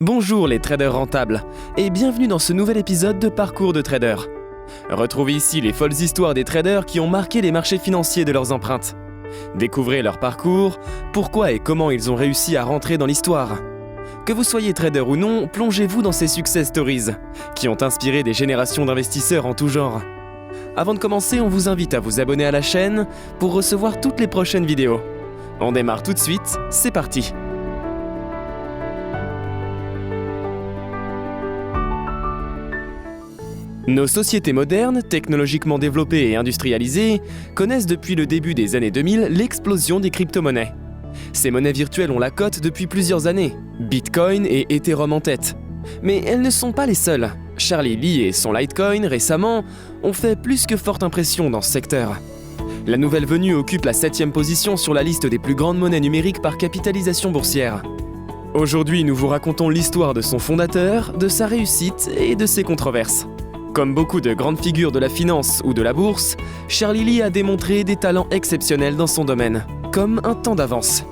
Bonjour les traders rentables et bienvenue dans ce nouvel épisode de Parcours de trader. Retrouvez ici les folles histoires des traders qui ont marqué les marchés financiers de leurs empreintes. Découvrez leur parcours, pourquoi et comment ils ont réussi à rentrer dans l'histoire. Que vous soyez trader ou non, plongez-vous dans ces success stories qui ont inspiré des générations d'investisseurs en tout genre. Avant de commencer, on vous invite à vous abonner à la chaîne pour recevoir toutes les prochaines vidéos. On démarre tout de suite, c'est parti! Nos sociétés modernes, technologiquement développées et industrialisées, connaissent depuis le début des années 2000 l'explosion des crypto-monnaies. Ces monnaies virtuelles ont la cote depuis plusieurs années, Bitcoin et Ethereum en tête. Mais elles ne sont pas les seules. Charlie Lee et son Litecoin, récemment, ont fait plus que forte impression dans ce secteur. La nouvelle venue occupe la 7e position sur la liste des plus grandes monnaies numériques par capitalisation boursière. Aujourd'hui, nous vous racontons l'histoire de son fondateur, de sa réussite et de ses controverses. Comme beaucoup de grandes figures de la finance ou de la bourse, Charlie Lee a démontré des talents exceptionnels dans son domaine, comme un temps d'avance.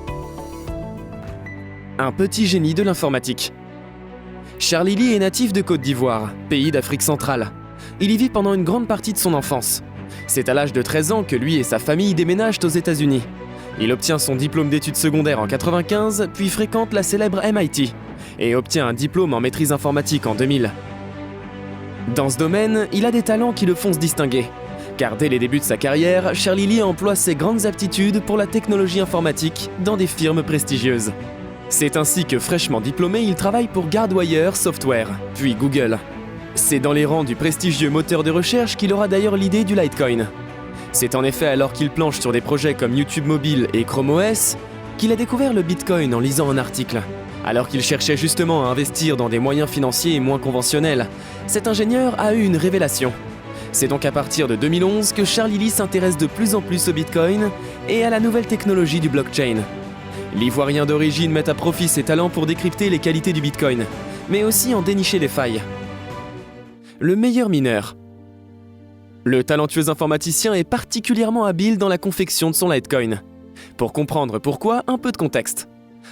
Un petit génie de l'informatique. Charlie Lee est natif de Côte d'Ivoire, pays d'Afrique centrale. Il y vit pendant une grande partie de son enfance. C'est à l'âge de 13 ans que lui et sa famille déménagent aux États-Unis. Il obtient son diplôme d'études secondaires en 1995, puis fréquente la célèbre MIT, et obtient un diplôme en maîtrise informatique en 2000. Dans ce domaine, il a des talents qui le font se distinguer. Car dès les débuts de sa carrière, Charlie Lee emploie ses grandes aptitudes pour la technologie informatique dans des firmes prestigieuses. C'est ainsi que fraîchement diplômé, il travaille pour Guardwire Software, puis Google. C'est dans les rangs du prestigieux moteur de recherche qu'il aura d'ailleurs l'idée du Litecoin. C'est en effet alors qu'il planche sur des projets comme YouTube Mobile et Chrome OS qu'il a découvert le Bitcoin en lisant un article. Alors qu'il cherchait justement à investir dans des moyens financiers moins conventionnels, cet ingénieur a eu une révélation. C'est donc à partir de 2011 que Charlie Lee s'intéresse de plus en plus au Bitcoin et à la nouvelle technologie du blockchain. L'Ivoirien d'origine met à profit ses talents pour décrypter les qualités du Bitcoin, mais aussi en dénicher les failles. Le meilleur mineur. Le talentueux informaticien est particulièrement habile dans la confection de son Litecoin. Pour comprendre pourquoi, un peu de contexte.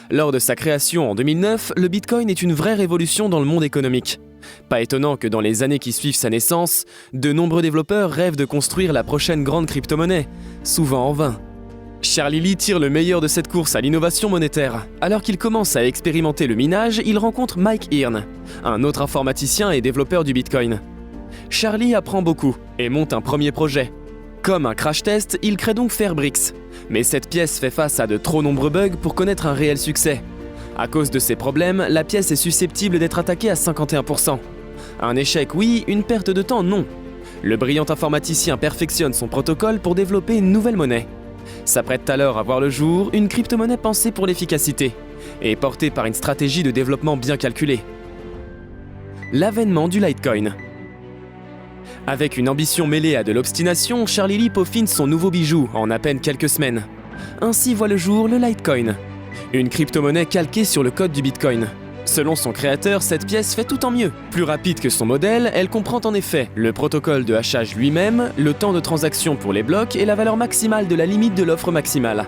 Lors de sa création en 2009, le Bitcoin est une vraie révolution dans le monde économique. Pas étonnant que dans les années qui suivent sa naissance, de nombreux développeurs rêvent de construire la prochaine grande crypto-monnaie, souvent en vain. Charlie Lee tire le meilleur de cette course à l'innovation monétaire. Alors qu'il commence à expérimenter le minage, il rencontre Mike Hearn, un autre informaticien et développeur du Bitcoin. Charlie apprend beaucoup et monte un premier projet. Comme un crash test, il crée donc Fairbricks. Mais cette pièce fait face à de trop nombreux bugs pour connaître un réel succès. À cause de ces problèmes, la pièce est susceptible d'être attaquée à 51%. Un échec oui, une perte de temps non. Le brillant informaticien perfectionne son protocole pour développer une nouvelle monnaie. S'apprête alors à voir le jour une crypto-monnaie pensée pour l'efficacité et portée par une stratégie de développement bien calculée. L'avènement du Litecoin. Avec une ambition mêlée à de l'obstination, Charlie Lee peaufine son nouveau bijou en à peine quelques semaines. Ainsi voit le jour le Litecoin, une crypto-monnaie calquée sur le code du Bitcoin. Selon son créateur, cette pièce fait tout en mieux. Plus rapide que son modèle, elle comprend en effet le protocole de hachage lui-même, le temps de transaction pour les blocs et la valeur maximale de la limite de l'offre maximale.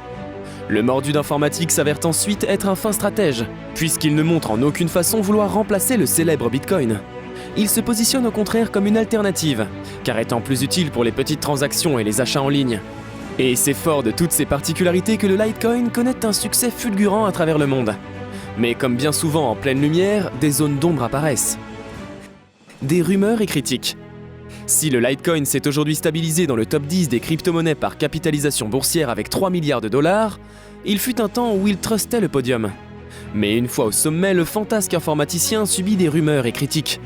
Le mordu d'informatique s'avère ensuite être un fin stratège, puisqu'il ne montre en aucune façon vouloir remplacer le célèbre Bitcoin. Il se positionne au contraire comme une alternative, car étant plus utile pour les petites transactions et les achats en ligne. Et c'est fort de toutes ces particularités que le Litecoin connaît un succès fulgurant à travers le monde. Mais comme bien souvent en pleine lumière, des zones d'ombre apparaissent. Des rumeurs et critiques. Si le Litecoin s'est aujourd'hui stabilisé dans le top 10 des crypto-monnaies par capitalisation boursière avec 3 milliards de dollars, il fut un temps où il trustait le podium. Mais une fois au sommet, le fantasque informaticien subit des rumeurs et critiques.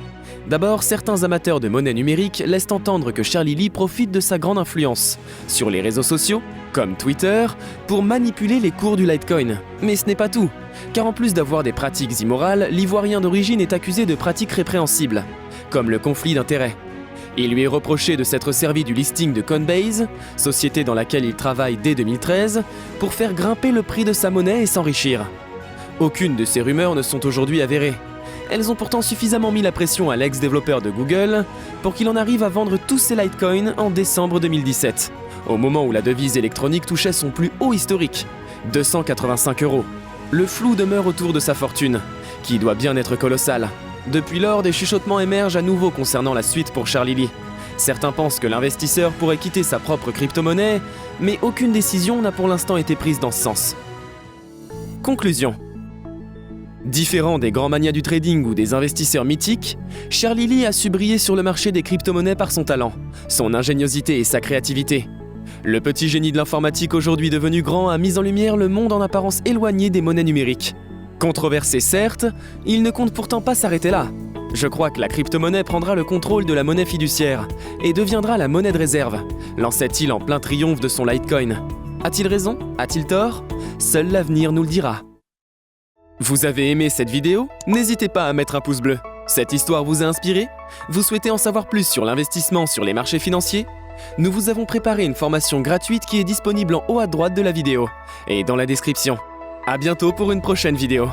D'abord, certains amateurs de monnaie numérique laissent entendre que Charlie Lee profite de sa grande influence sur les réseaux sociaux, comme Twitter, pour manipuler les cours du Litecoin. Mais ce n'est pas tout, car en plus d'avoir des pratiques immorales, l'Ivoirien d'origine est accusé de pratiques répréhensibles, comme le conflit d'intérêts. Il lui est reproché de s'être servi du listing de Coinbase, société dans laquelle il travaille dès 2013, pour faire grimper le prix de sa monnaie et s'enrichir. Aucune de ces rumeurs ne sont aujourd'hui avérées. Elles ont pourtant suffisamment mis la pression à l'ex-développeur de Google pour qu'il en arrive à vendre tous ses Litecoins en décembre 2017, au moment où la devise électronique touchait son plus haut historique, 285 €. Le flou demeure autour de sa fortune, qui doit bien être colossal. Depuis lors, des chuchotements émergent à nouveau concernant la suite pour Charlie Lee. Certains pensent que l'investisseur pourrait quitter sa propre crypto-monnaie, mais aucune décision n'a pour l'instant été prise dans ce sens. Conclusion. Différent des grands manias du trading ou des investisseurs mythiques, Charlie Lee a su briller sur le marché des crypto-monnaies par son talent, son ingéniosité et sa créativité. Le petit génie de l'informatique aujourd'hui devenu grand a mis en lumière le monde en apparence éloigné des monnaies numériques. Controversé certes, il ne compte pourtant pas s'arrêter là. Je crois que la crypto-monnaie prendra le contrôle de la monnaie fiduciaire et deviendra la monnaie de réserve, lançait-il en plein triomphe de son Litecoin. A-t-il raison? A-t-il tort? Seul l'avenir nous le dira. Vous avez aimé cette vidéo? N'hésitez pas à mettre un pouce bleu. Cette histoire vous a inspiré? Vous souhaitez en savoir plus sur l'investissement sur les marchés financiers? Nous vous avons préparé une formation gratuite qui est disponible en haut à droite de la vidéo et dans la description. À bientôt pour une prochaine vidéo.